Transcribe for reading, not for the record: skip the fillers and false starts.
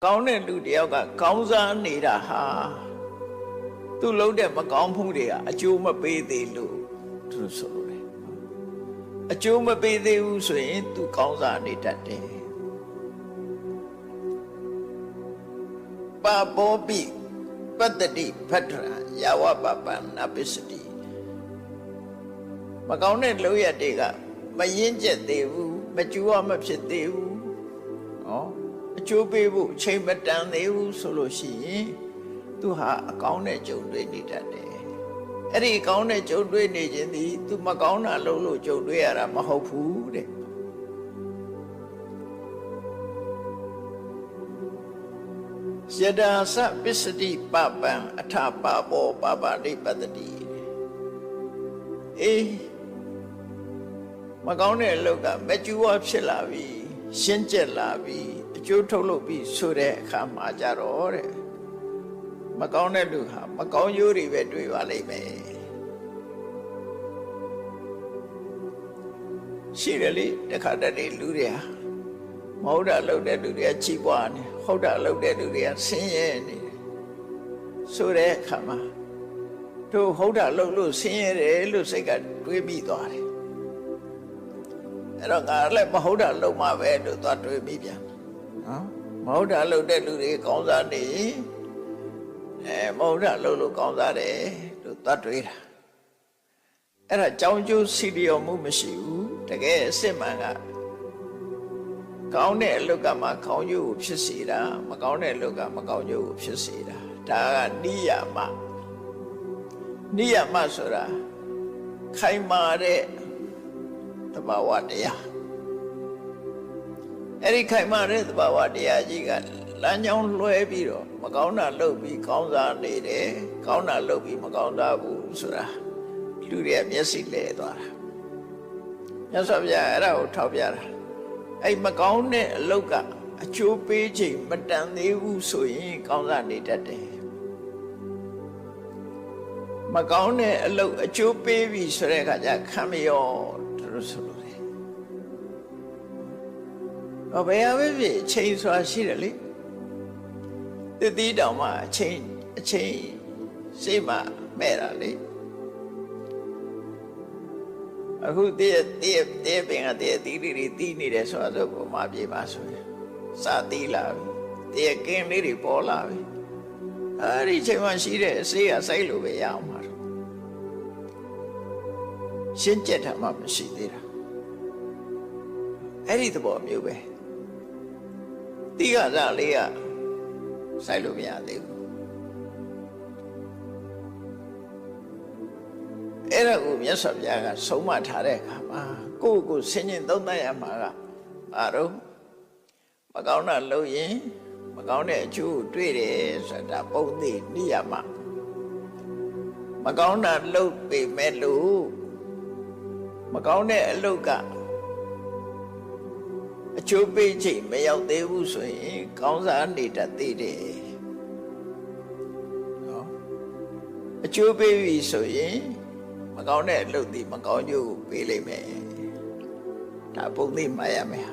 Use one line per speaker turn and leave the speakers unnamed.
ကောင်းတဲ့လူတယောက်ကကောင်းစားနေတာဟာသူ့လုံးတဲ့မကောင်းမှုတွေကအကျိုးမပေးသေးလို့သူဆိုလို့တယ်အကျိုးမပေးသေးဘူးဆိုရင်သူကောင်းစားနေတတ်တယ်ပါဘောပိပတ္တိဖတ္ထရာယဝပပန္နပစ္စတိမကောင်းတဲ့လုပ်ရတွေကမရင့်ကျက်သေးဘူးမကြွားမဖြစ်သေးဘူးနော်အကျိုးပေးဖို့ချိန်မတန်သေးဘူးဆိုလို့ရှိရင်သူဟာအကောင်းနဲ့ကြုံတွေ့နေတတ်တယ်အဲ့ဒီအကောင်းနဲ့ကြုံတွေ့နေခြင်းဒီသူမကောင်းတာလုပ်လို့ကြုံတွေ့ရတာမဟုတ်ဘူးတဲ့ယဒာသပစ္စတိပပံအထပါဘောပပတိပတ္တိအေးမကောင်းတဲ့အလုပ်ကမကြွားဖြစ်လာပြီရှင်းကျက်လာပြီအကျိုးထုတ်လုပ်ပြီးဆိုတဲ့အခါမှာကြတော့တဲ့မကောင်းတဲ့လူဟာမကောင်းကျိုးတွေပဲတွေ့ပါလိမ့်မယ်ရှိတယ်လေတခါတည်းလူတွေဟာမဟုတ်တာလုပ်တဲ့လူတွေကချီးပွားနေဟုတ်တာလုပ်တဲ့လူတွေကဆင်းရဲနေတယ်ဆိုတဲ့အခါမှာတို့ဟုတ်တာလုပ်လို့ဆင်းရဲတယ်လို့စိတ်ကတွေးပြီးသွားတယ်အဲ့တော့ငါလည်းမဟုတ်တာလုပ်မှပဲလို့သွားတွေးပြီးပြန်နော်မဟုတ်တာလုပ်တဲ့လူတွေကောင်းစားနေမဟုတ်တာလုပ်လို့ကောင်းစားတယ်လို့သွားတွေးတာအဲ့ဒါကြောင်းကျိုးစီလျော်မှုမရှိဘူးတကယ်အစစ်မှန်ကကောင်းတဲ့အလုပ်ကမှကောင်းကျိုးကိုဖြစ်စေတာမကောင်းတဲ့အလုပ်ကမကောင်းကျိုးကိုဖြစ်စေတာဒါကနိယမဆိုတာခိုင်မာတဲ့သဘာဝတရားအဲ့ဒီခိုင်မာတဲ့သဘာဝတရားကြီးကလမ်းကြောင်းလွှဲပြီးတော့မကောင်းတာလုပ်ပြီးကောင်းစားနေတယ်ကောင်းတာလုပ်ပြီးမကောင်းစားဘူးဆိုတာလူတွေကမျက်စိလဲသွားတာမြတ်စွာဘုရားအဲ့ဒါကိုထောက်ပြတာအဲ့မကောင်းတဲ့အလုပ်ကအကျိုးပေးချိန်မတန်သေးဘူးဆိုရင်ကောင်းစားနေတတ်တယ်မကောင်းတဲ့အလုပ်အကျိုးပေးပြီဆိုတဲ့အခါကျခံမရောတို့ဆိုလို့တယ်ဘယ်ဟာပဲဖြစ်ချိန်ဆိုတာရှိတယ်လေတတိတောင်မှအချိန်စိတ်မှမဲ့တာလေအခုတည်းပင်ကတည်းတီးတွေတီးနေတယ်ဆိုတော့ပုံမှန်ပြေပါဆိုရင်စတီးလာပြီတည်းကင်းလေးတွေပေါ်လာပြီအဲ့ဒီချိန်မှရှိတဲ့အစေးကစိုက်လို့ပဲရအောင်ပါတော့ရှင်းကျက်တာမှမရှိသေးတာအဲ့ဒီသဘောမျိုးပဲတီးကစားလေးကစိုက်လို့မရသေးဘူးအဲ့ဒါကိုမြတ်စွာဘုရားကဆုံးမထားတဲ့အခါမှာကိုယ့်ကိုဆင်ញင်သုံးသပ်ရမှာကဘာတော့မကောင်းတာလုပ်ရင်မကောင်းတဲ့အကျိုးကိုတွေ့တယ်ဆိုတာပုံသိနိယမမကောင်းတာလုပ်ပေမဲ့လို့မကောင်းတဲ့အလုပ်ကအကျိုးပေးချိန်မရောက်သေးဘူးဆိုရင်ကောင်းစားနေတတ်သေးတယ်နော်အကျိုးပေးပြီဆိုရင်မကောင်းတဲ့အလုပ်ဒီမကောင်းကျိုးကိုပေးလိမ့်မယ်ဒါပုံသိမှတ်ရမယ်